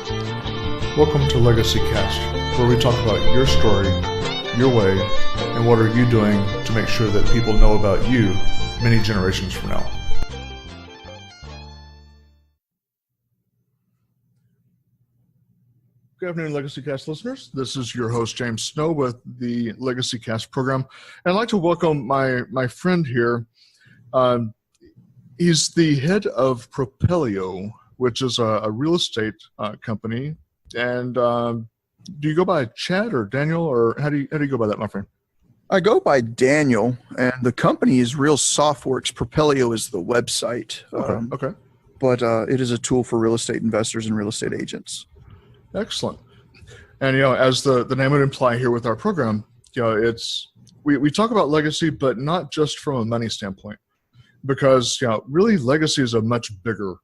Welcome to Legacy Cast, where we talk about your story, your way, and what are you doing to make sure that people know about you many generations from now. Good afternoon, Legacy Cast listeners. This is your host, James Snow, with the Legacy Cast program. And I'd like to welcome my friend here. He's the head of Propelio, which is a real estate company. And do you go by Chad or Daniel, or how do you go by that, my friend? I go by Daniel, and the company is Real Softworks. Propelio is the website. Okay. But it is a tool for real estate investors and real estate agents. Excellent. And, as the name would imply here with our program, it's we talk about legacy, but not just from a money standpoint, because, really legacy is a much bigger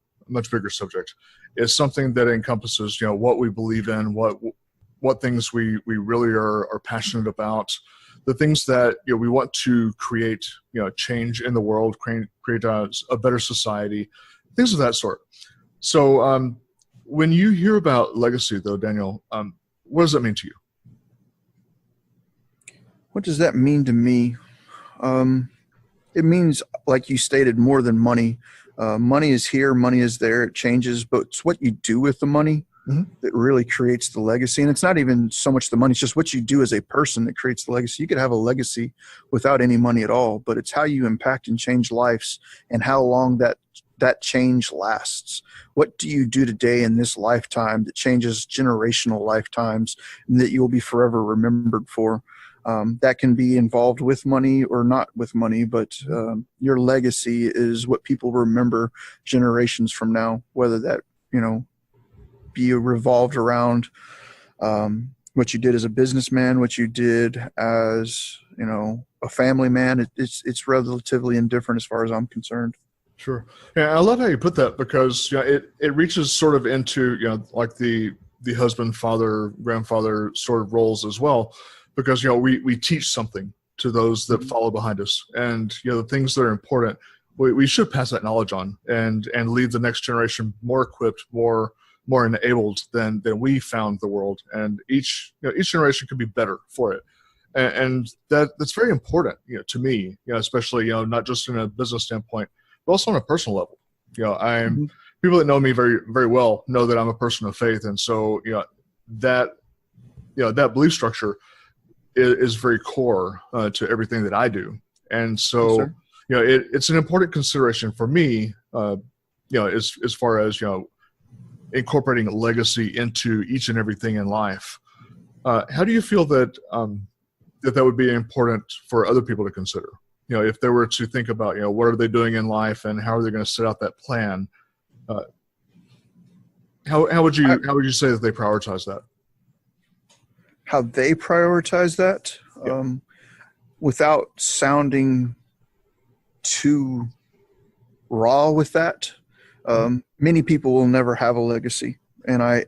subject. It's something that encompasses, what we believe in, what things we really are passionate about, the things that, we want to create, change in the world, create a better society, things of that sort. So when you hear about legacy, though, Daniel, what does that mean to you? What does that mean to me? It means, like you stated, more than money. Money is here, money is there, it changes, but it's what you do with the money that really creates the legacy. And it's not even so much the money, it's just what you do as a person that creates the legacy. You could have a legacy without any money at all, but it's how you impact and change lives and how long that change lasts. What do you do today in this lifetime that changes generational lifetimes and that you'll be forever remembered for? That can be involved with money or not with money, but your legacy is what people remember generations from now, whether that, be revolved around what you did as a businessman, what you did as, a family man. It's relatively indifferent as far as I'm concerned. Sure. Yeah, I love how you put that, because it reaches sort of into, like the husband, father, grandfather sort of roles as well. Because, we teach something to those that follow behind us. And, the things that are important, we should pass that knowledge on and leave the next generation more equipped, more enabled than we found the world. And each generation could be better for it. And that's very important, to me, especially, not just in a business standpoint, but also on a personal level. People that know me very, very well know that I'm a person of faith. And so, that belief structure is very core to everything that I do. And so, it's an important consideration for me, as far as, incorporating legacy into each and everything in life. How do you feel that that would be important for other people to consider? If they were to think about, what are they doing in life and how are they going to set out that plan? How would you say that they prioritize that? How they prioritize that, without sounding too raw with that. Many people will never have a legacy, and I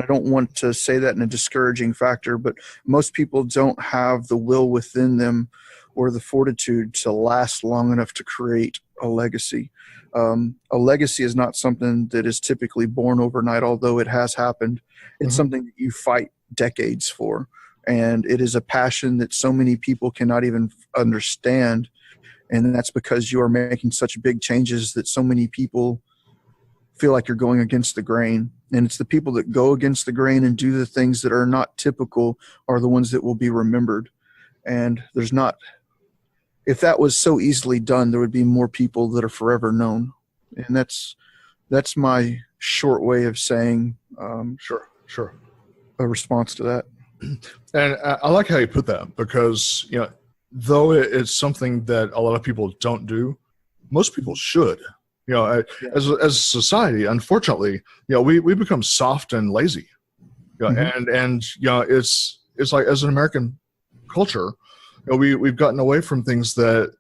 don't want to say that in a discouraging factor, but most people don't have the will within them or the fortitude to last long enough to create a legacy. A legacy is not something that is typically born overnight, although it has happened. It's something that you fight decades for, and it is a passion that so many people cannot even understand, and that's because you are making such big changes that so many people feel like you're going against the grain. And it's the people that go against the grain and do the things that are not typical are the ones that will be remembered. And if that was so easily done, there would be more people that are forever known. And that's my short way of saying Sure. A response to that. And I like how you put that, because, though it's something that a lot of people don't do, most people should. As a society, unfortunately, we become soft and lazy. And it's like, as an American culture, we've gotten away from things that,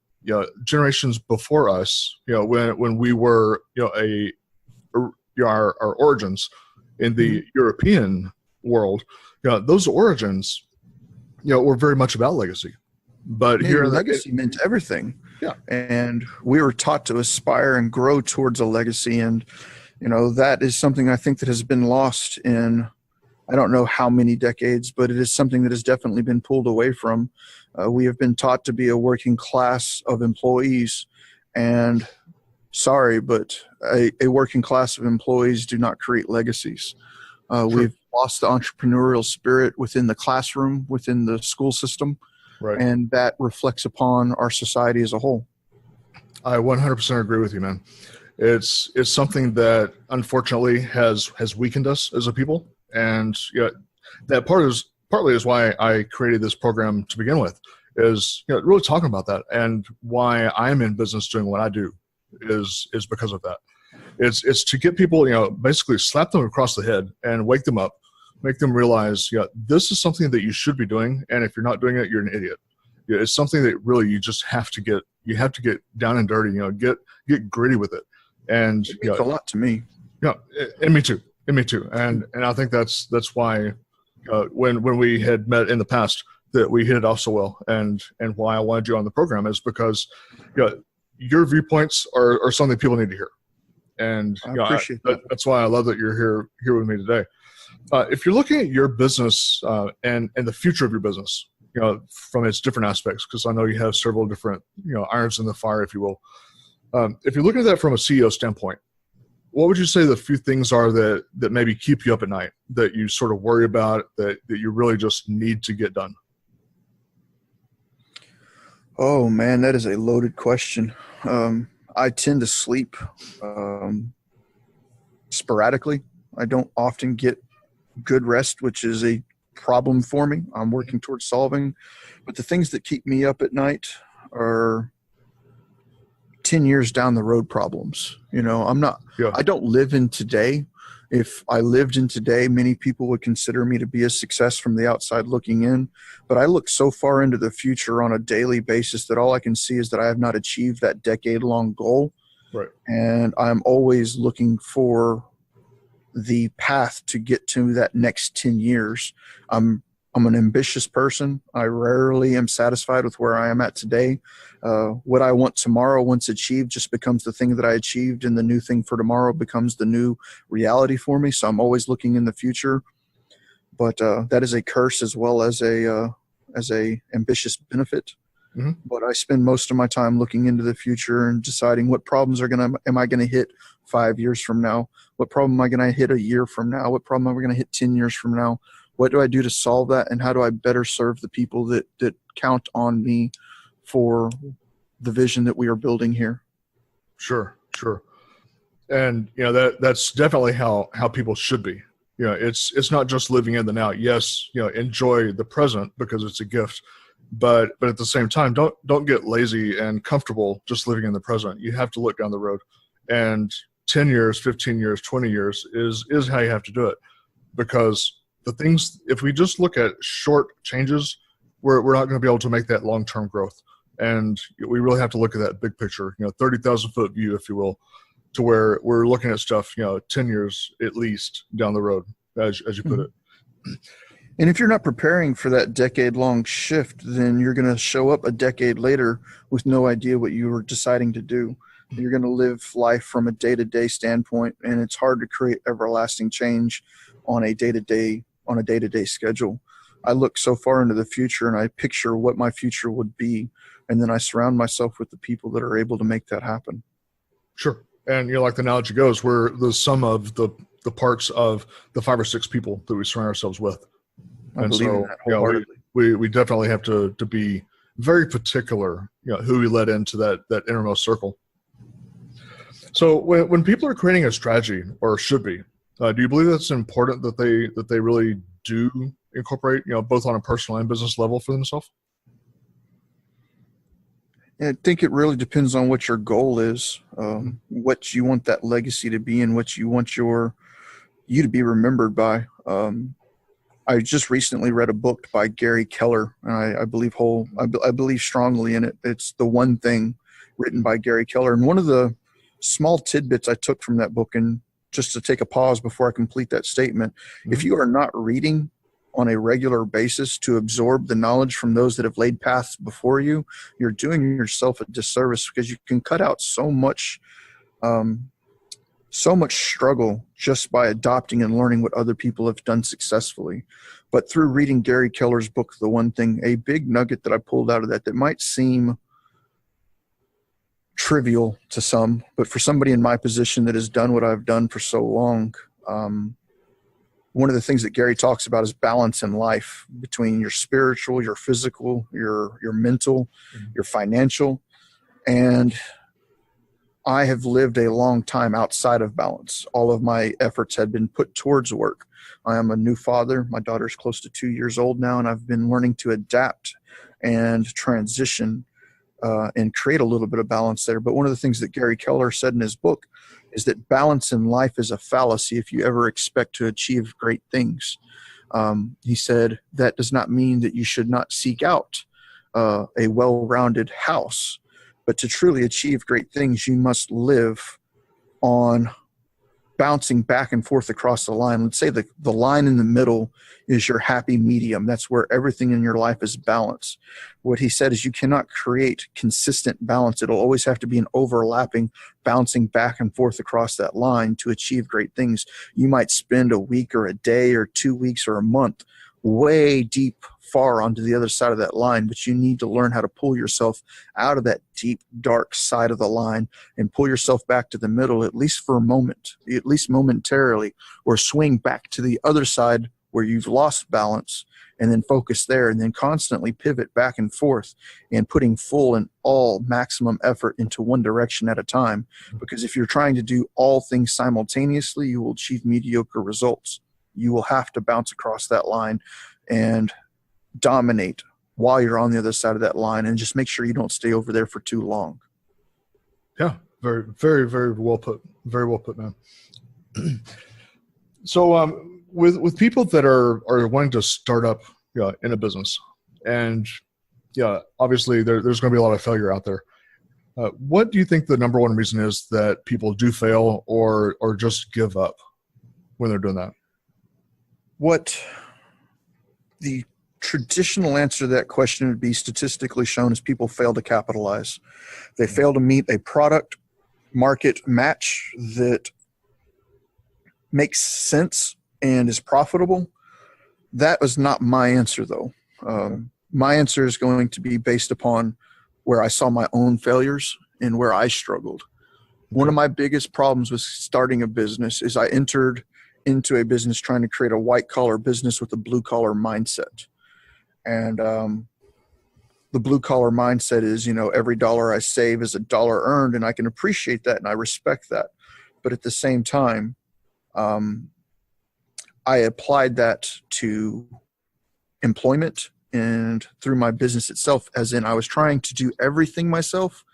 generations before us, when we were, our origins in the European world, those origins, were very much about legacy. But here, legacy meant everything. Yeah. And we were taught to aspire and grow towards a legacy. And That is something I think that has been lost in, I don't know how many decades, but it is something that has definitely been pulled away from. We have been taught to be a working class of employees, and sorry, but a working class of employees do not create legacies. True. We've lost the entrepreneurial spirit within the classroom, within the school system, Right. and that reflects upon our society as a whole. I 100% agree with you, man. It's something that unfortunately has weakened us as a people, and that partly is why I created this program to begin with. Is really talking about that, and why I'm in business doing what I do is because of that. It's to get people, basically slap them across the head and wake them up, make them realize, this is something that you should be doing, and if you're not doing it, you're an idiot. It's something that really you just have to get. You have to get down and dirty. Get gritty with it. And it means a lot to me. And me too. And I think that's why when we had met in the past that we hit it off so well, and why I wanted you on the program is because your viewpoints are something people need to hear. And I appreciate that. That's why I love that you're here with me today. If you're looking at your business and the future of your business, from its different aspects, because I know you have several different irons in the fire, if you will. If you're looking at that from a CEO standpoint, what would you say the few things are that maybe keep you up at night, that you sort of worry about, that you really just need to get done? Oh man, that is a loaded question. I tend to sleep sporadically. I don't often get good rest, which is a problem for me. I'm working towards solving. But the things that keep me up at night are 10 years down the road problems. I don't live in today. If I lived in today, many people would consider me to be a success from the outside looking in. But I look so far into the future on a daily basis that all I can see is that I have not achieved that decade-long goal. Right. And I'm always looking for the path to get to that next 10 years. I'm an ambitious person. I rarely am satisfied with where I am at today. What I want tomorrow, once achieved, just becomes the thing that I achieved, and the new thing for tomorrow becomes the new reality for me. So I'm always looking in the future, but that is a curse as well as a ambitious benefit. Mm-hmm. But I spend most of my time looking into the future and deciding what problems am I going to hit 5 years from now? What problem am I going to hit a year from now? What problem am I going to hit 10 years from now? What do I do to solve that? And how do I better serve the people that count on me for the vision that we are building here? Sure. And that's definitely how people should be. It's not just living in the now. Yes, enjoy the present because it's a gift. But at the same time, don't get lazy and comfortable just living in the present. You have to look down the road, and 10 years, 15 years, 20 years is how you have to do it. Because the things, if we just look at short changes, we're not going to be able to make that long-term growth. And we really have to look at that big picture, 30,000 foot view, if you will, to where we're looking at stuff, 10 years at least down the road, as you put it. And if you're not preparing for that decade-long shift, then you're going to show up a decade later with no idea what you were deciding to do. You're going to live life from a day-to-day standpoint, and it's hard to create everlasting change on a day-to-day schedule. I look so far into the future, and I picture what my future would be, and then I surround myself with the people that are able to make that happen. Sure. And like the analogy goes, we're the sum of the parts of the 5 or 6 people that we surround ourselves with. I believe in that wholeheartedly. We definitely have to be very particular, who we let into that innermost circle. So when people are creating a strategy, or should be, do you believe that's important that they really do incorporate, both on a personal and business level for themselves? I think it really depends on what your goal is, what you want that legacy to be, and what you want you to be remembered by. I just recently read a book by Gary Keller, and I believe strongly in it. It's The One Thing, written by Gary Keller. And one of the small tidbits I took from that book, and just to take a pause before I complete that statement, if you are not reading on a regular basis to absorb the knowledge from those that have laid paths before you, you're doing yourself a disservice, because you can cut out so much so much struggle just by adopting and learning what other people have done successfully. But through reading Gary Keller's book, The One Thing, a big nugget that I pulled out of that might seem trivial to some, but for somebody in my position that has done what I've done for so long, one of the things that Gary talks about is balance in life between your spiritual, your physical, your mental, your financial. And I have lived a long time outside of balance. All of my efforts had been put towards work. I am a new father. My daughter's close to 2 years old now, and I've been learning to adapt and transition and create a little bit of balance there. But one of the things that Gary Keller said in his book is that balance in life is a fallacy if you ever expect to achieve great things. He said that does not mean that you should not seek out a well-rounded house, but to truly achieve great things, you must live on bouncing back and forth across the line. Let's say the line in the middle is your happy medium. That's where everything in your life is balanced. What he said is you cannot create consistent balance. It'll always have to be an overlapping, bouncing back and forth across that line to achieve great things. You might spend a week or a day or 2 weeks or a month way deep far onto the other side of that line, but you need to learn how to pull yourself out of that deep, dark side of the line and pull yourself back to the middle, at least for a moment, at least momentarily, or swing back to the other side where you've lost balance and then focus there, and then constantly pivot back and forth and putting full and all maximum effort into one direction at a time. Because if you're trying to do all things simultaneously, you will achieve mediocre results. You will have to bounce across that line and dominate while you're on the other side of that line, and just make sure you don't stay over there for too long. Yeah, very, very, very well put. Very well put, man. So with people that are wanting to start up in a business, and obviously there's going to be a lot of failure out there. What do you think the number one reason is that people do fail or just give up when they're doing that? What the traditional answer to that question would be statistically shown is people fail to capitalize. They fail to meet a product market match that makes sense and is profitable. That was not my answer, though. My answer is going to be based upon where I saw my own failures and where I struggled. One of my biggest problems with starting a business is I entered into a business trying to create a white-collar business with a blue-collar mindset. And the blue-collar mindset is, every dollar I save is a dollar earned, and I can appreciate that and I respect that. But at the same time, I applied that to employment and through my business itself, as in I was trying to do everything myself,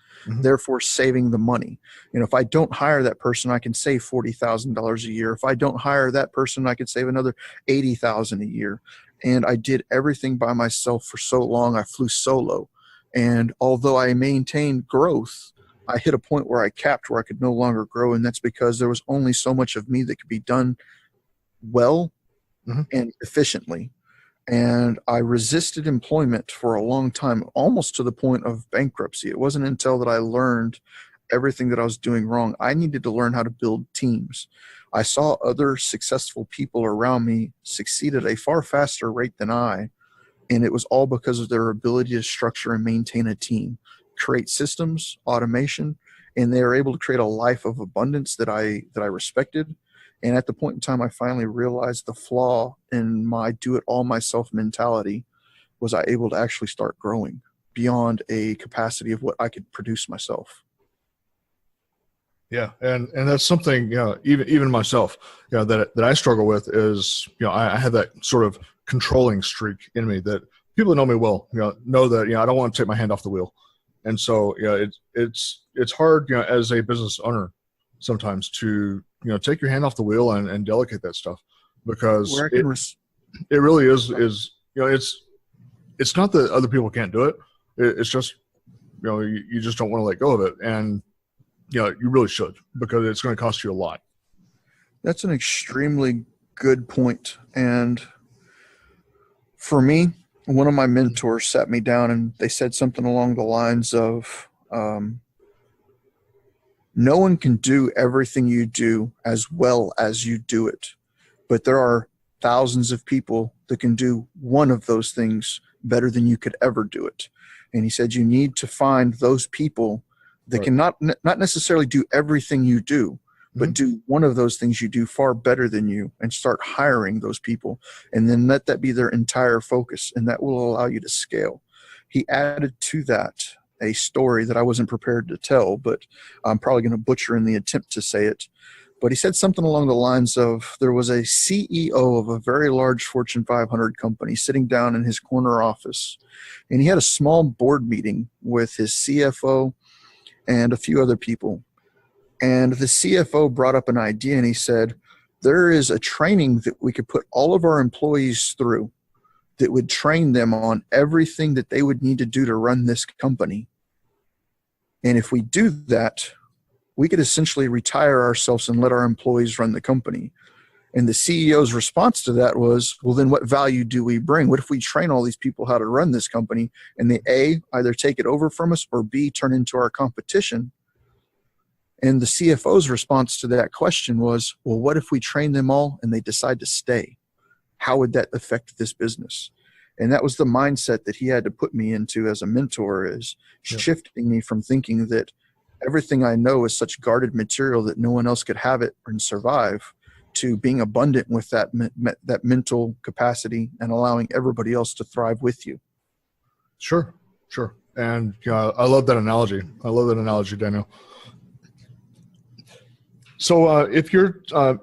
therefore saving the money. If I don't hire that person, I can save $40,000 a year. If I don't hire that person, I could save another $80,000 a year. And I did everything by myself for so long. I flew solo. And although I maintained growth, I hit a point where I capped where I could no longer grow. And that's because there was only so much of me that could be done well and efficiently. And I resisted employment for a long time, almost to the point of bankruptcy. It wasn't until that I learned everything that I was doing wrong. I needed to learn how to build teams. I saw other successful people around me succeed at a far faster rate than I, and it was all because of their ability to structure and maintain a team, create systems, automation, and they were able to create a life of abundance that I respected. And at the point in time, I finally realized the flaw in my do-it-all-myself mentality was I able to actually start growing beyond a capacity of what I could produce myself. Yeah, and that's something even myself that I struggle with is I have that sort of controlling streak in me that people that know me well know that I don't want to take my hand off the wheel, and so it's hard as a business owner sometimes to take your hand off the wheel and delegate that stuff, because it really is it's not that other people can't do it. It's just you just don't want to let go of it, and you really should, because it's going to cost you a lot. That's an extremely good point. And for me, one of my mentors sat me down and they said something along the lines of, No one can do everything you do as well as you do it, but there are thousands of people that can do one of those things better than you could ever do it. And he said you need to find those people that can not necessarily do everything you do, but do one of those things you do far better than you, and start hiring those people, and then let that be their entire focus, and that will allow you to scale. He added to that a story that I wasn't prepared to tell, but I'm probably going to butcher in the attempt to say it. But he said something along the lines of, there was a CEO of a very large Fortune 500 company sitting down in his corner office, and he had a small board meeting with his CFO and a few other people. And the CFO brought up an idea, and he said, there is a training that we could put all of our employees through that would train them on everything that they would need to do to run this company. And if we do that, we could essentially retire ourselves and let our employees run the company. And the CEO's response to that was, well, then what value do we bring? What if we train all these people how to run this company, and they A, either take it over from us, or B, turn into our competition? And the CFO's response to that question was, well, what if we train them all and they decide to stay? How would that affect this business? And that was the mindset that he had to put me into as a mentor, is shifting me from thinking that everything I know is such guarded material that no one else could have it and survive, to being abundant with that mental capacity and allowing everybody else to thrive with you. Sure. And I love that analogy. Daniel. So if you're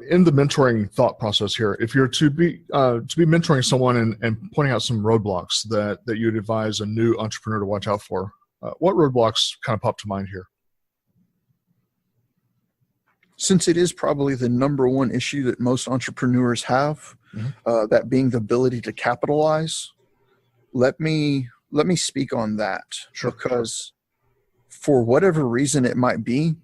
in the mentoring thought process here, if you're to be mentoring someone and pointing out some roadblocks that you'd advise a new entrepreneur to watch out for, what roadblocks kind of pop to mind here? Since it is probably the number one issue that most entrepreneurs have, that being the ability to capitalize, let me speak on that. Sure. Because for whatever reason it might be,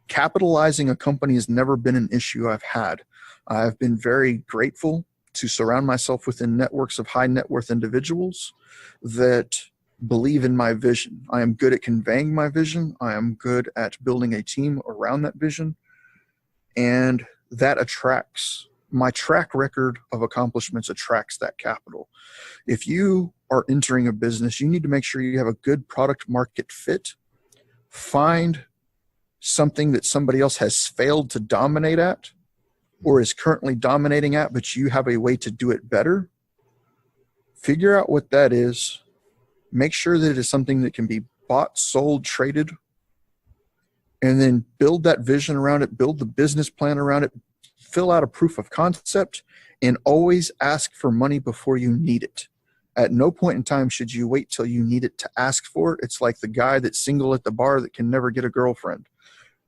capitalizing a company has never been an issue I've had. I've been very grateful to surround myself within networks of high net worth individuals that believe in my vision. I am good at conveying my vision. I am good at building a team around that vision. And that attracts, my track record of accomplishments attracts that capital. If you are entering a business, you need to make sure you have a good product market fit. Find something that somebody else has failed to dominate at or is currently dominating at, but you have a way to do it better. Figure out what that is. Make sure that it is something that can be bought, sold, traded, and then build that vision around it, build the business plan around it, fill out a proof of concept, and always ask for money before you need it. At no point in time should you wait till you need it to ask for it. It's like the guy that's single at the bar that can never get a girlfriend.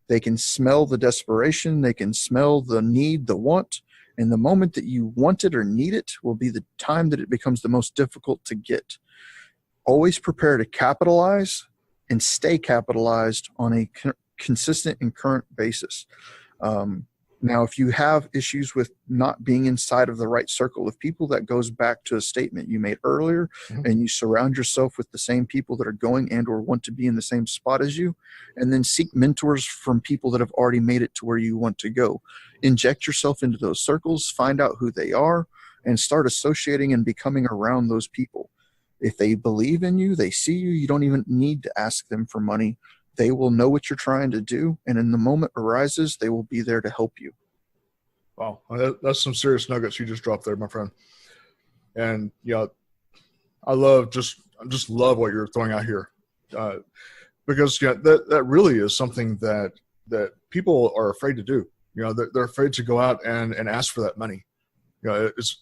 They can smell the desperation. They can smell the need, the want. And the moment that you want it or need it will be the time that it becomes the most difficult to get. Always prepare to capitalize and stay capitalized on a consistent and current basis. Now, if you have issues with not being inside of the right circle of people, that goes back to a statement you made earlier, and you surround yourself with the same people that are going and or want to be in the same spot as you, and then seek mentors from people that have already made it to where you want to go. Inject yourself into those circles, find out who they are, and start associating and becoming around those people. If they believe in you, they see you, you don't even need to ask them for money. They will know what you're trying to do, and in the moment arises, they will be there to help you. Wow, that's some serious nuggets you just dropped there, my friend. And I just love what you're throwing out here, because that really is something that people are afraid to do. They're afraid to go out and ask for that money. It's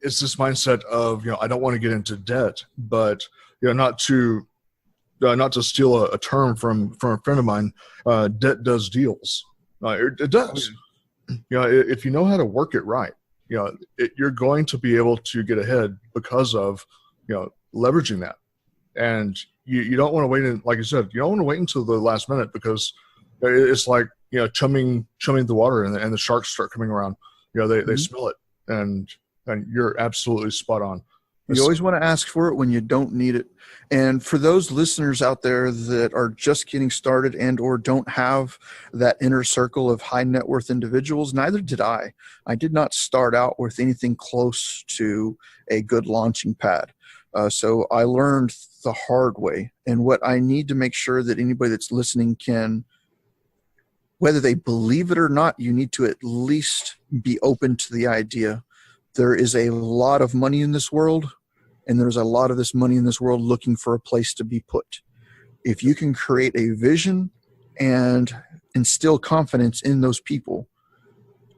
this mindset of I don't want to get into debt, but not to steal a term from a friend of mine, debt does deals. It does. If you know how to work it right, you're going to be able to get ahead because of leveraging that. And you don't want to wait, like you said, you don't want to wait until the last minute, because it's like chumming the water and the sharks start coming around. They smell it, and you're absolutely spot on. You always want to ask for it when you don't need it. And for those listeners out there that are just getting started and or don't have that inner circle of high net worth individuals, neither did I. I did not start out with anything close to a good launching pad. So I learned the hard way. And what I need to make sure that anybody that's listening can, whether they believe it or not, you need to at least be open to the idea. There is a lot of money in this world, and there's a lot of this money in this world looking for a place to be put. If you can create a vision and instill confidence in those people,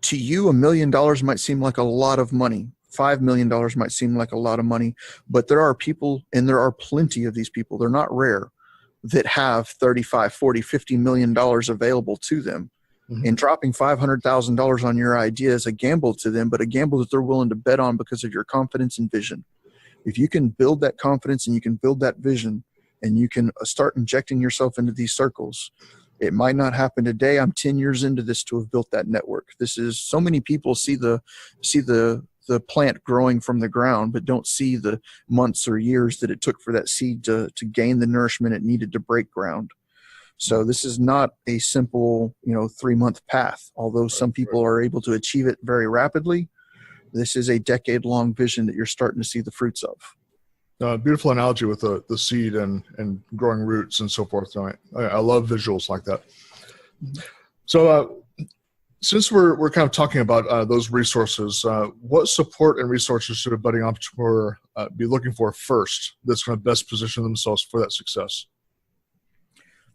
to you, $1 million might seem like a lot of money. $5 million might seem like a lot of money, but there are people, and there are plenty of these people, they're not rare, that have 35, 40, $50 million available to them. Mm-hmm. And dropping $500,000 on your idea is a gamble to them, but a gamble that they're willing to bet on because of your confidence and vision. If you can build that confidence and you can build that vision and you can start injecting yourself into these circles, it might not happen today. I'm 10 years into this to have built that network. This is, so many people see the plant growing from the ground, but don't see the months or years that it took for that seed to gain the nourishment it needed to break ground. So this is not a simple, 3-month path. Although some people are able to achieve it very rapidly, this is a decade-long vision that you're starting to see the fruits of. Beautiful analogy with the seed and growing roots and so forth. I love visuals like that. So since we're kind of talking about those resources, what support and resources should a budding entrepreneur be looking for first that's going to best position themselves for that success?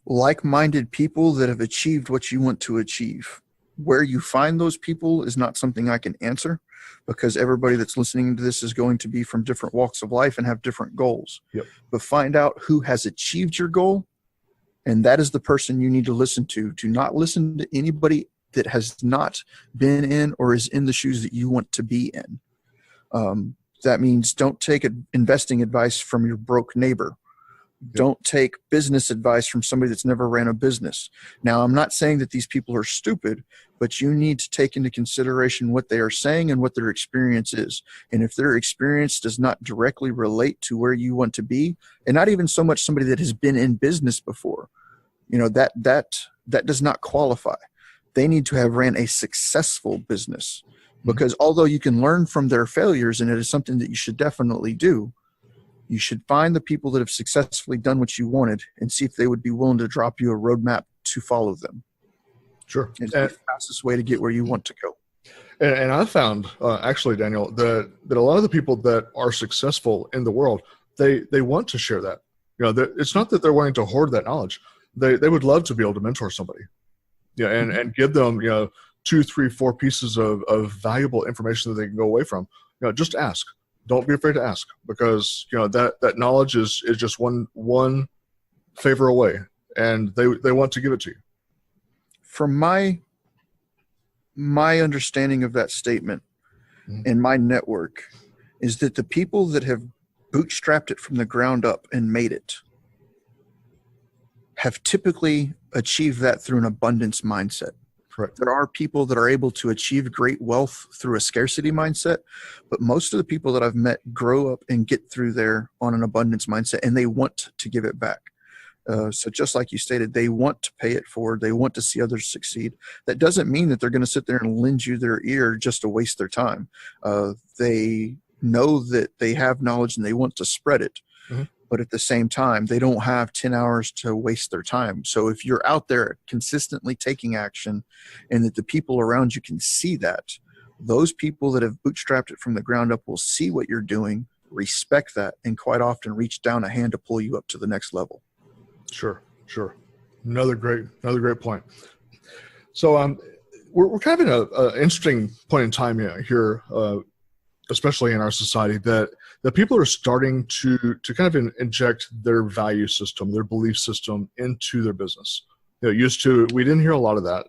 Like-minded people that have achieved what you want to achieve. Where you find those people is not something I can answer, because everybody that's listening to this is going to be from different walks of life and have different goals. Yep. But find out who has achieved your goal, and that is the person you need to listen to. Do not listen to anybody that has not been in or is in the shoes that you want to be in. That means don't take investing advice from your broke neighbor. Don't take business advice from somebody that's never ran a business. Now, I'm not saying that these people are stupid, but you need to take into consideration what they are saying and what their experience is. And if their experience does not directly relate to where you want to be, and not even so much somebody that has been in business before, that does not qualify. They need to have ran a successful business, because although you can learn from their failures, and it is something that you should definitely do, you should find the people that have successfully done what you wanted and see if they would be willing to drop you a roadmap to follow them. Sure. It's the fastest way to get where you want to go. And I found, actually, Daniel, that a lot of the people that are successful in the world, they want to share that. It's not that they're wanting to hoard that knowledge. They would love to be able to mentor somebody, and give them 2, 3, 4 pieces of valuable information that they can go away from. Just ask. Don't be afraid to ask, because that knowledge is just one favor away, and they want to give it to you. From my understanding of that statement and my network is that the people that have bootstrapped it from the ground up and made it have typically achieved that through an abundance mindset. Correct. There are people that are able to achieve great wealth through a scarcity mindset, but most of the people that I've met grow up and get through there on an abundance mindset, and they want to give it back. So just like you stated, they want to pay it forward. They want to see others succeed. That doesn't mean that they're going to sit there and lend you their ear just to waste their time. They know that they have knowledge and they want to spread it. Mm-hmm. But at the same time, they don't have 10 hours to waste their time. So if you're out there consistently taking action, and that the people around you can see that, those people that have bootstrapped it from the ground up will see what you're doing, respect that, and quite often reach down a hand to pull you up to the next level. Sure. Another great point. So we're kind of in an interesting point in time here, especially in our society, that people are starting to kind of inject their value system, their belief system into their business. Used to, we didn't hear a lot of that.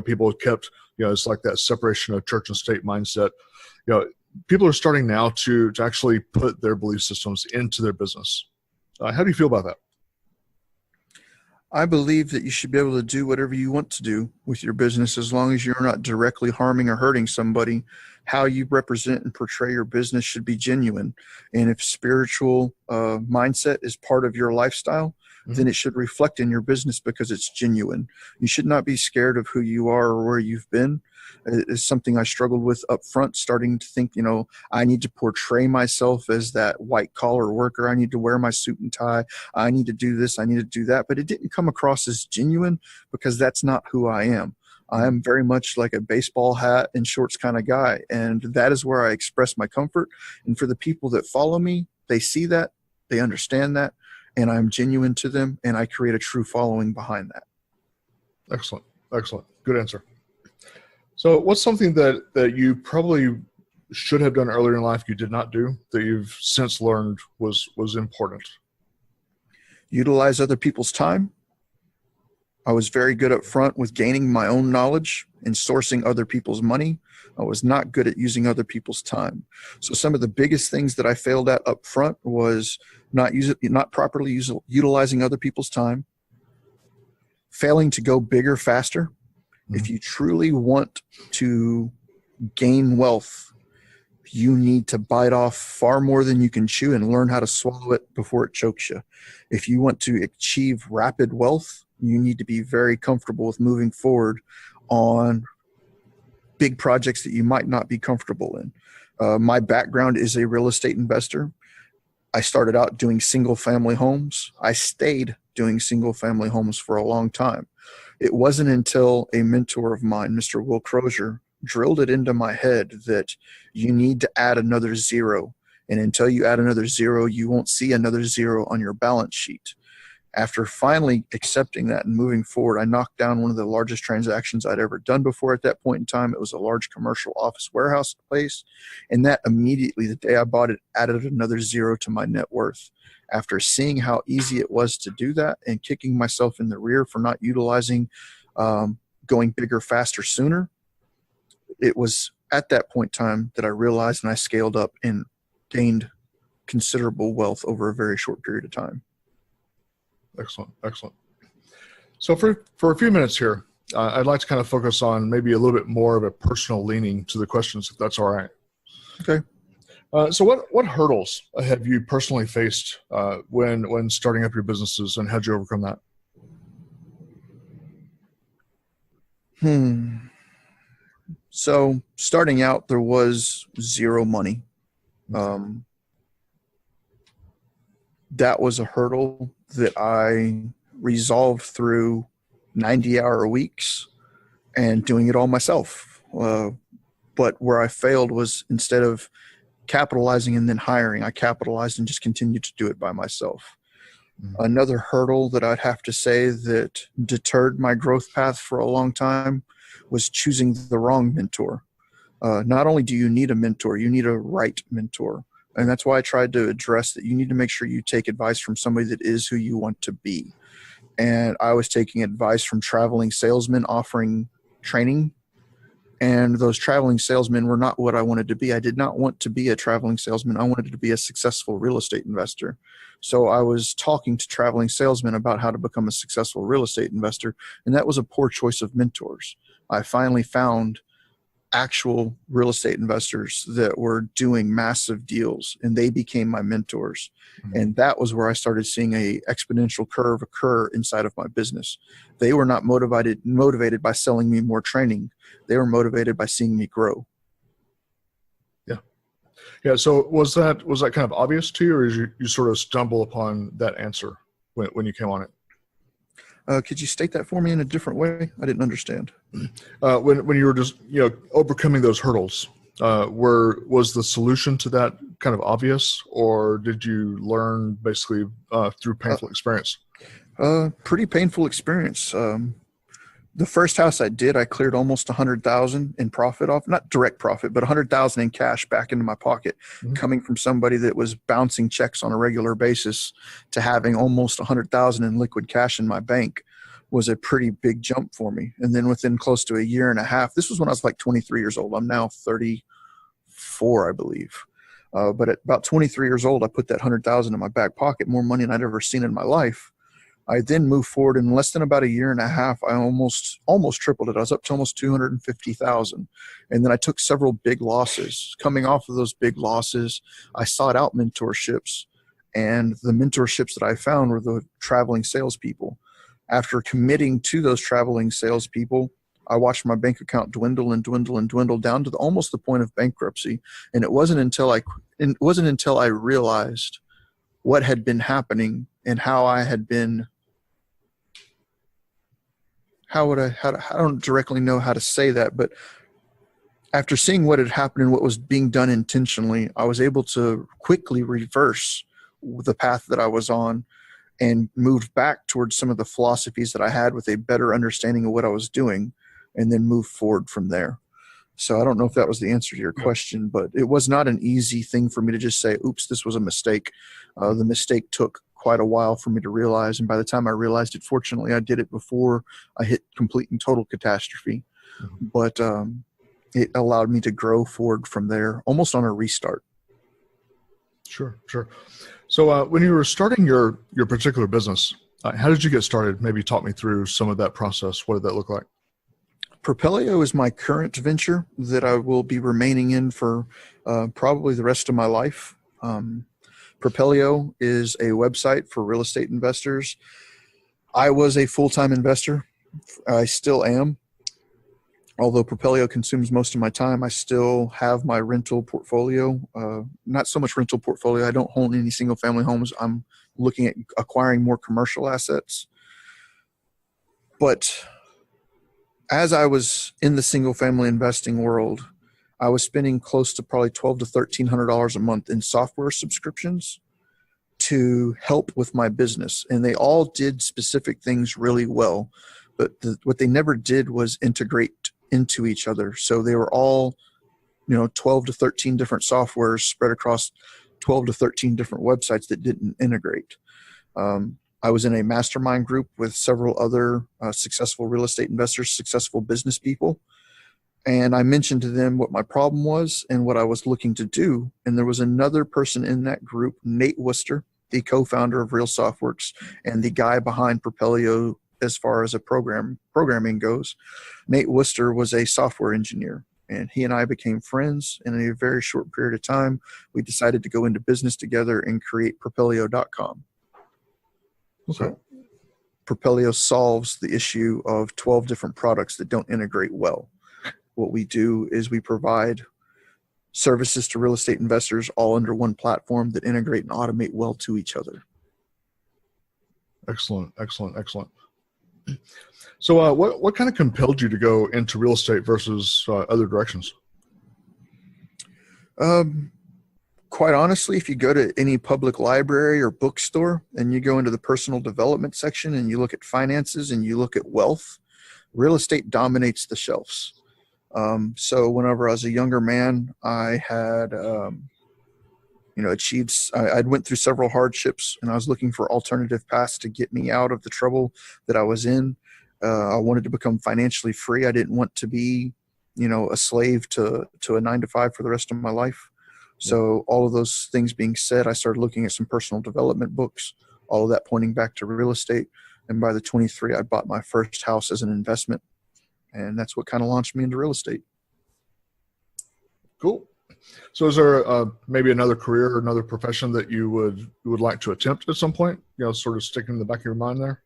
People kept, it's like that separation of church and state mindset. People are starting now to actually put their belief systems into their business. How do you feel about that? I believe that you should be able to do whatever you want to do with your business as long as you're not directly harming or hurting somebody. How you represent and portray your business should be genuine. And if spiritual mindset is part of your lifestyle, then it should reflect in your business because it's genuine. You should not be scared of who you are or where you've been. It's something I struggled with up front, starting to think, I need to portray myself as that white collar worker. I need to wear my suit and tie. I need to do this. I need to do that. But it didn't come across as genuine because that's not who I am. I am very much like a baseball hat and shorts kind of guy. And that is where I express my comfort. And for the people that follow me, they see that, they understand that, and I'm genuine to them, and I create a true following behind that. Excellent. Excellent. Good answer. So what's something that you probably should have done earlier in life you did not do that you've since learned was important? Utilize other people's time. I was very good up front with gaining my own knowledge and sourcing other people's money. I was not good at using other people's time. So some of the biggest things that I failed at up front was not properly utilizing other people's time, failing to go bigger faster. If you truly want to gain wealth, you need to bite off far more than you can chew and learn how to swallow it before it chokes you. If you want to achieve rapid wealth, you need to be very comfortable with moving forward on big projects that you might not be comfortable in. My background is a real estate investor. I started out doing single family homes. I stayed doing single family homes for a long time. It wasn't until a mentor of mine, Mr. Will Crozier, drilled it into my head that you need to add another zero. And until you add another zero, you won't see another zero on your balance sheet. After finally accepting that and moving forward, I knocked down one of the largest transactions I'd ever done before at that point in time. It was a large commercial office warehouse place. And that immediately, the day I bought it, added another zero to my net worth. After seeing how easy it was to do that and kicking myself in the rear for not utilizing going bigger, faster, sooner, it was at that point in time that I realized and I scaled up and gained considerable wealth over a very short period of time. Excellent. Excellent. So for a few minutes here, I'd like to kind of focus on maybe a little bit more of a personal leaning to the questions, if that's all right. Okay. So what hurdles have you personally faced when starting up your businesses, and how'd you overcome that? So starting out, there was zero money. That was a hurdle that I resolved through 90-hour weeks and doing it all myself. But where I failed was, instead of capitalizing and then hiring, I capitalized and just continued to do it by myself. Another hurdle that I'd have to say that deterred my growth path for a long time was choosing the wrong mentor. Not only do you need a mentor, you need a right mentor. And that's why I tried to address that you need to make sure you take advice from somebody that is who you want to be. And I was taking advice from traveling salesmen offering training. And those traveling salesmen were not what I wanted to be. I did not want to be a traveling salesman. I wanted to be a successful real estate investor. So I was talking to traveling salesmen about how to become a successful real estate investor. And that was a poor choice of mentors. I finally found actual real estate investors that were doing massive deals, and they became my mentors. And that was where I started seeing a exponential curve occur inside of my business. They were not motivated by selling me more training. They were motivated by seeing me grow. Yeah. So was that kind of obvious to you, or did you sort of stumble upon that answer when you came on it? Could you state that for me in a different way? I didn't understand. When you were just overcoming those hurdles, was the solution to that kind of obvious, or did you learn basically through painful experience? Pretty painful experience. The first house I did, I cleared almost $100,000 in profit off, not direct profit, but $100,000 in cash back into my pocket, coming from somebody that was bouncing checks on a regular basis to having almost $100,000 in liquid cash in my bank was a pretty big jump for me. And then within close to a year and a half, this was when I was like 23 years old. I'm now 34, I believe. But at about 23 years old, I put that $100,000 in my back pocket, more money than I'd ever seen in my life. I then moved forward in less than about a year and a half. I almost tripled it. I was up to almost 250,000. And then I took several big losses. Coming off of those big losses, I sought out mentorships. And the mentorships that I found were the traveling salespeople. After committing to those traveling salespeople, I watched my bank account dwindle and dwindle and dwindle down to almost the point of bankruptcy. And it wasn't until I realized what had been happening and how I had been. I don't directly know how to say that, but after seeing what had happened and what was being done intentionally, I was able to quickly reverse the path that I was on and moved back towards some of the philosophies that I had with a better understanding of what I was doing, and then move forward from there. So I don't know if that was the answer to your question, but it was not an easy thing for me to just say, oops, this was a mistake. The mistake took quite a while for me to realize. And by the time I realized it, fortunately, I did it before I hit complete and total catastrophe. Mm-hmm. But it allowed me to grow forward from there, almost on a restart. Sure. So when you were starting your particular business, how did you get started? Maybe talk me through some of that process. What did that look like? Propelio is my current venture that I will be remaining in for probably the rest of my life. Propelio is a website for real estate investors. I was a full-time investor. I still am. Although Propelio consumes most of my time, I still have my rental portfolio. Not so much rental portfolio. I don't own any single-family homes. I'm looking at acquiring more commercial assets. But as I was in the single-family investing world, I was spending close to probably $1,200 to $1,300 a month in software subscriptions to help with my business. And they all did specific things really well. But what they never did was integrate into each other. So they were all, 12 to 13 different softwares spread across 12 to 13 different websites that didn't integrate. I was in a mastermind group with several other successful real estate investors, successful business people. And I mentioned to them what my problem was and what I was looking to do. And there was another person in that group, Nate Worcester, the co-founder of RealSoftWorks and the guy behind Propelio as far as programming goes. Nate Worcester was a software engineer, and he and I became friends. And in a very short period of time, we decided to go into business together and create Propelio.com. Okay. So Propelio solves the issue of 12 different products that don't integrate well. What we do is we provide services to real estate investors all under one platform that integrate and automate well to each other. Excellent. So what kind of compelled you to go into real estate versus other directions? Quite honestly, if you go to any public library or bookstore and you go into the personal development section and you look at finances and you look at wealth, real estate dominates the shelves. So whenever I was a younger man, I had, I'd went through several hardships and I was looking for alternative paths to get me out of the trouble that I was in. I wanted to become financially free. I didn't want to be, a slave to a 9-to-5 for the rest of my life. So all of those things being said, I started looking at some personal development books, all of that pointing back to real estate. And by the 23, I bought my first house as an investment. And that's what kind of launched me into real estate. Cool. So is there maybe another career or another profession that you would like to attempt at some point, sort of sticking in the back of your mind there?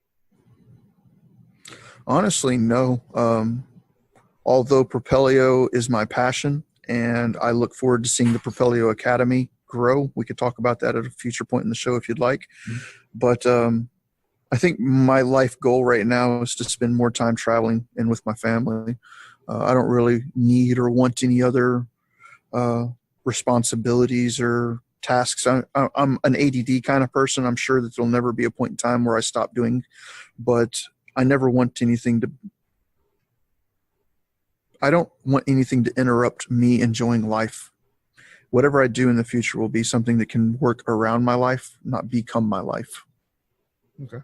Honestly, no. Although Propelio is my passion and I look forward to seeing the Propelio Academy grow. We could talk about that at a future point in the show if you'd like. Mm-hmm. But I think my life goal right now is to spend more time traveling and with my family. I don't really need or want any other responsibilities or tasks. I'm an ADD kind of person. I'm sure that there'll never be a point in time where I stop doing, but I never want anything to, I don't want anything to interrupt me enjoying life. Whatever I do in the future will be something that can work around my life, not become my life. Okay.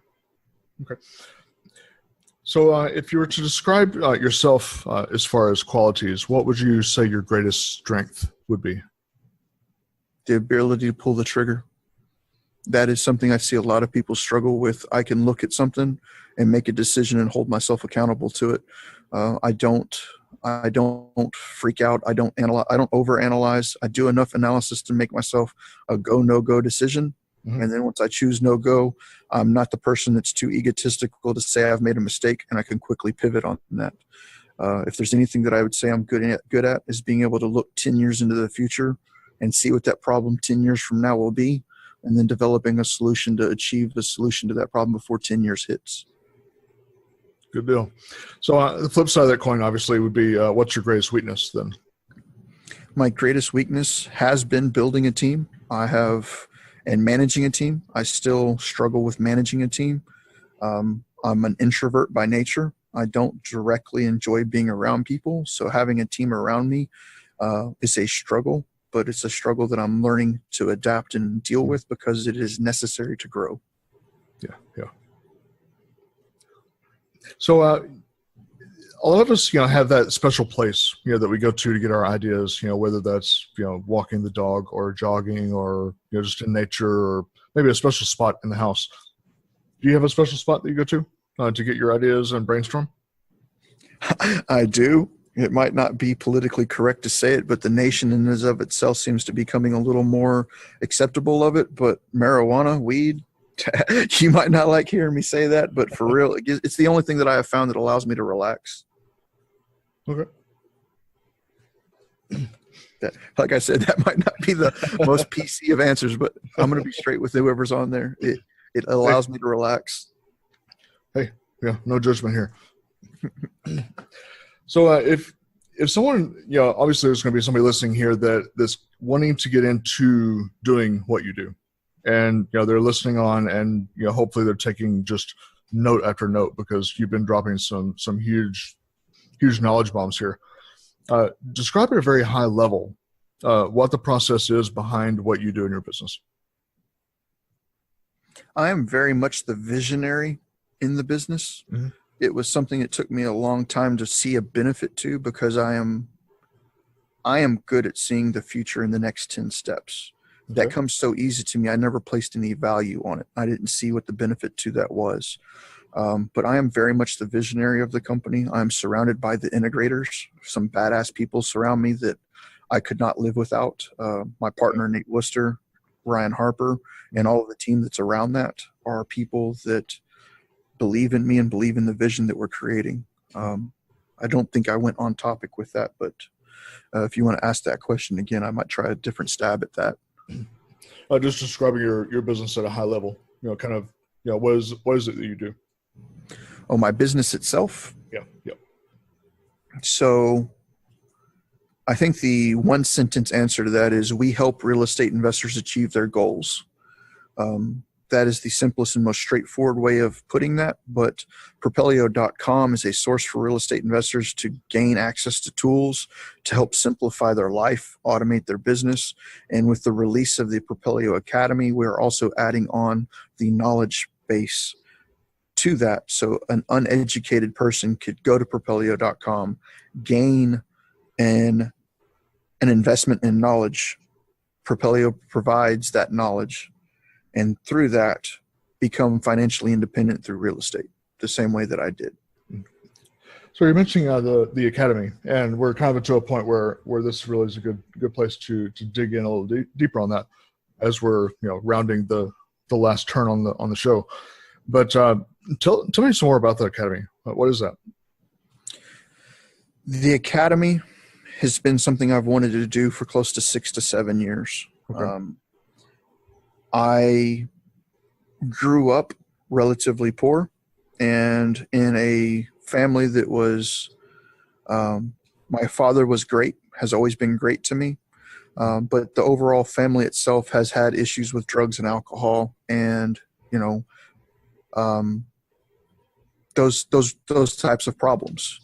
So if you were to describe yourself as far as qualities, what would you say your greatest strength would be? The ability to pull the trigger. That is something I see a lot of people struggle with. I can look at something and make a decision and hold myself accountable to it. I don't freak out. I don't analyze. I don't overanalyze. I do enough analysis to make myself a go no go decision. Mhm. And then once I choose no go, I'm not the person that's too egotistical to say I've made a mistake, and I can quickly pivot on that. If there's anything that I would say I'm good at is being able to look 10 years into the future and see what that problem 10 years from now will be, and then developing a solution to achieve the solution to that problem before 10 years hits. Good deal. So the flip side of that coin, obviously, would be what's your greatest weakness then? My greatest weakness has been building a team. And managing a team. I still struggle with managing a team. I'm an introvert by nature. I don't directly enjoy being around people. So having a team around me is a struggle, but it's a struggle that I'm learning to adapt and deal with because it is necessary to grow. Yeah. So a lot of us, have that special place, that we go to get our ideas, whether that's, walking the dog or jogging or, just in nature, or maybe a special spot in the house. Do you have a special spot that you go to get your ideas and brainstorm? I do. It might not be politically correct to say it, but the nation in and of itself seems to be becoming a little more acceptable of it. But marijuana, weed, you might not like hearing me say that, but for real, it's the only thing that I have found that allows me to relax. Okay. Like I said, that might not be the most PC of answers, but I'm going to be straight with whoever's on there. It allows me to relax. Hey, yeah, no judgment here. So if someone, obviously there's going to be somebody listening here that's wanting to get into doing what you do, and they're listening on, and hopefully they're taking just note after note, because you've been dropping some huge knowledge bombs here. Describe at a very high level what the process is behind what you do in your business. I am very much the visionary in the business. Mm-hmm. It was something that took me a long time to see a benefit to, because I am good at seeing the future in the next 10 steps. Okay. That comes so easy to me. I never placed any value on it. I didn't see what the benefit to that was. But I am very much the visionary of the company. I'm surrounded by the integrators. Some badass people surround me that I could not live without. My partner, Nate Worcester, Ryan Harper, and all of the team that's around that are people that believe in me and believe in the vision that we're creating. I don't think I went on topic with that, but if you want to ask that question again, I might try a different stab at that. Just describing your business at a high level, what is it that you do? Oh, my business itself? Yeah. So I think the one sentence answer to that is we help real estate investors achieve their goals. That is the simplest and most straightforward way of putting that, but Propelio.com is a source for real estate investors to gain access to tools to help simplify their life, automate their business. And with the release of the Propelio Academy, we're also adding on the knowledge base to that. So an uneducated person could go to Propelio.com, gain an investment in knowledge. Propelio provides that knowledge, and through that become financially independent through real estate, the same way that I did. So you're mentioning the academy, and we're kind of to a point where this really is a good place to dig in a little deeper on that, as we're rounding the last turn on the show. But tell me some more about the academy. What is that? The academy has been something I've wanted to do for close to 6 to 7 years. Okay. I grew up relatively poor and in a family that was, my father was great, has always been great to me. But the overall family itself has had issues with drugs and alcohol, and, those types of problems.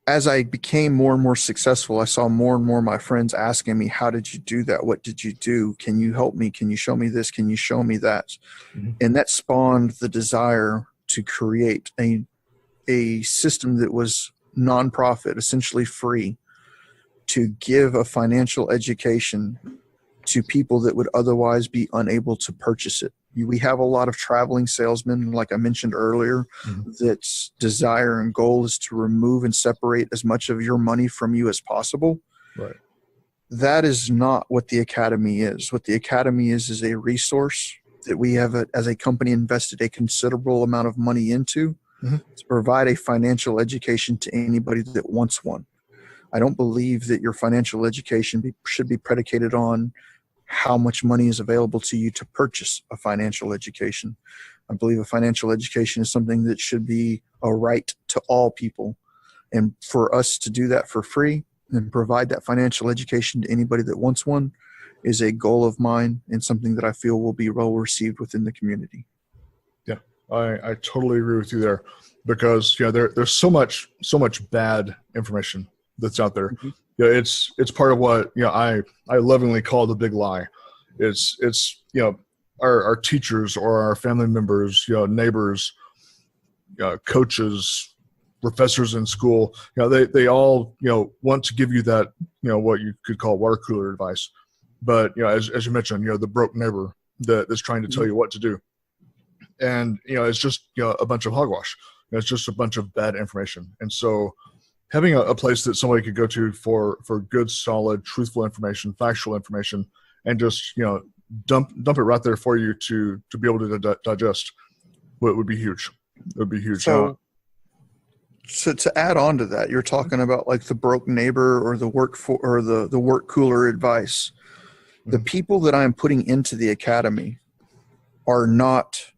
As I became more and more successful, I saw more and more of my friends asking me, how did you do that? What did you do? Can you help me? Can you show me this? Can you show me that? Mm-hmm. And that spawned the desire to create a system that was nonprofit, essentially free, to give a financial education to people that would otherwise be unable to purchase it. We have a lot of traveling salesmen, like I mentioned earlier, that's desire and goal is to remove and separate as much of your money from you as possible. Right. That is not what the Academy is. What the Academy is a resource that we have as a company invested a considerable amount of money into to provide a financial education to anybody that wants one. I don't believe that your financial education should be predicated on how much money is available to you to purchase a financial education. I believe a financial education is something that should be a right to all people. And for us to do that for free and provide that financial education to anybody that wants one is a goal of mine and something that I feel will be well received within the community. Yeah, I totally agree with you there, because there's so much bad information that's out there. It's part of what I lovingly call the big lie. It's our teachers or our family members, neighbors, coaches, professors in school. They all want to give you that what you could call water cooler advice. But as you mentioned, the broke neighbor that's trying to tell you what to do, and it's just a bunch of hogwash. It's just a bunch of bad information. And so having a place that somebody could go to for good, solid, truthful information, factual information, and just dump it right there for you to be able to digest would be huge. It would be huge. So to add on to that, you're talking about like the broke neighbor or the the work cooler advice. The people that I'm putting into the Academy are not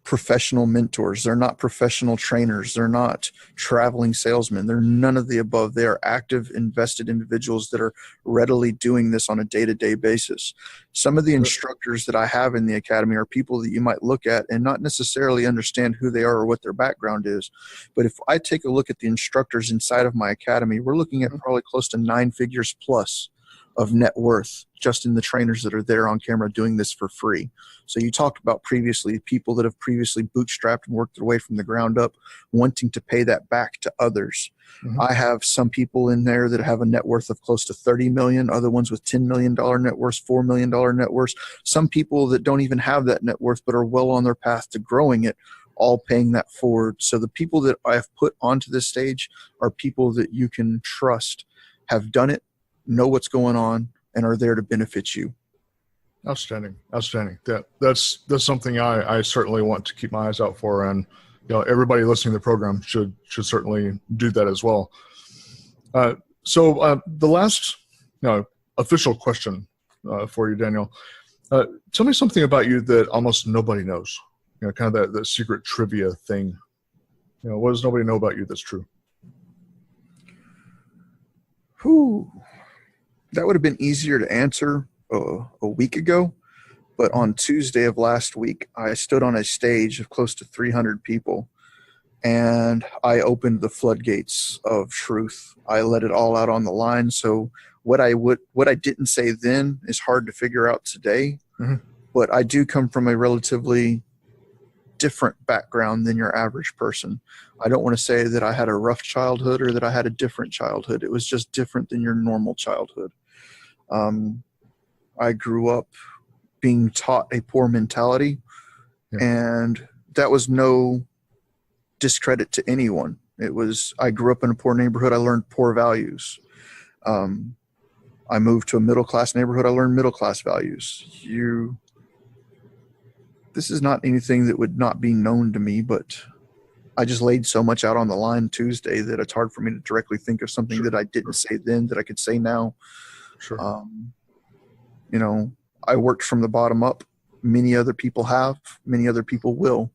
professional mentors. They're not professional trainers. They're not traveling salesmen. They're none of the above. They are active, invested individuals that are readily doing this on a day-to-day basis. Some of the instructors that I have in the Academy are people that you might look at and not necessarily understand who they are or what their background is. But if I take a look at the instructors inside of my Academy, we're looking at probably close to 9 figures plus of net worth just in the trainers that are there on camera doing this for free. So you talked about previously people that have previously bootstrapped and worked their way from the ground up, wanting to pay that back to others. I have some people in there that have a net worth of close to 30 million, other ones with $10 million net worth, $4 million net worth, some people that don't even have that net worth but are well on their path to growing it, all paying that forward. So the people that I have put onto this stage are people that you can trust, have done it, know what's going on, and are there to benefit you. Outstanding. That's something I certainly want to keep my eyes out for, and everybody listening to the program should certainly do that as well. So the last official question for you, Daniel. Tell me something about you that almost nobody knows. Kind of that secret trivia thing. What does nobody know about you that's true? That would have been easier to answer a week ago, but on Tuesday of last week, I stood on a stage of close to 300 people, and I opened the floodgates of truth. I let it all out on the line. So what I didn't say then is hard to figure out today, but I do come from a relatively different background than your average person. I don't want to say that I had a rough childhood or that I had a different childhood. It was just different than your normal childhood. I grew up being taught a poor mentality, and that was no discredit to anyone. I grew up in a poor neighborhood. I learned poor values. I moved to a middle-class neighborhood. I learned middle-class values. This is not anything that would not be known to me, but I just laid so much out on the line Tuesday that it's hard for me to directly think of something that I didn't say then that I could say now. I worked from the bottom up. Many other people have. Many other people will.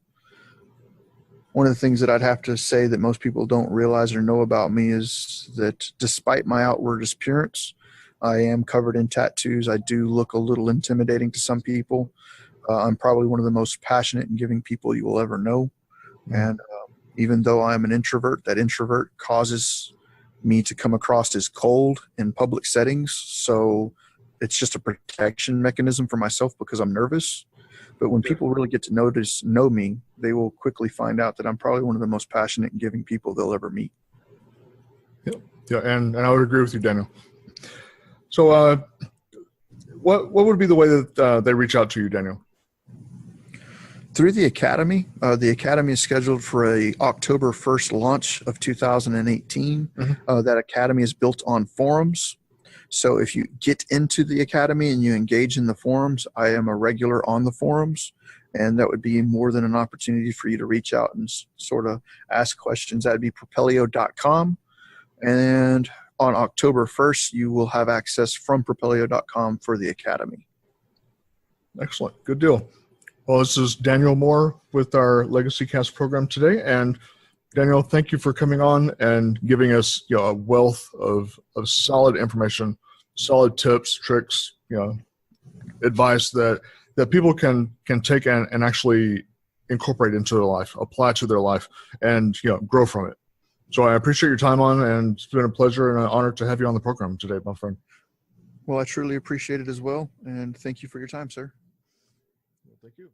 One of the things that I'd have to say that most people don't realize or know about me is that despite my outward appearance, I am covered in tattoos. I do look a little intimidating to some people. I'm probably one of the most passionate and giving people you will ever know. And even though I'm an introvert, that introvert causes me to come across as cold in public settings. So it's just a protection mechanism for myself because I'm nervous. But when people really get to know me, they will quickly find out that I'm probably one of the most passionate and giving people they'll ever meet. Yeah, and I would agree with you, Daniel. So what would be the way that they reach out to you, Daniel? Through the Academy. The Academy is scheduled for a October 1st launch of 2018. That Academy is built on forums. So if you get into the Academy and you engage in the forums, I am a regular on the forums, and that would be more than an opportunity for you to reach out and sort of ask questions. That'd be propelio.com. And on October 1st, you will have access from propelio.com for the Academy. Excellent. Good deal. Well, this is Daniel Moore with our Legacy Cast program today. And Daniel, thank you for coming on and giving us a wealth of solid information, solid tips, tricks, advice that people can take and actually incorporate into their life, apply to their life, and grow from it. So I appreciate your time on, and it's been a pleasure and an honor to have you on the program today, my friend. Well, I truly appreciate it as well, and thank you for your time, sir. Thank you.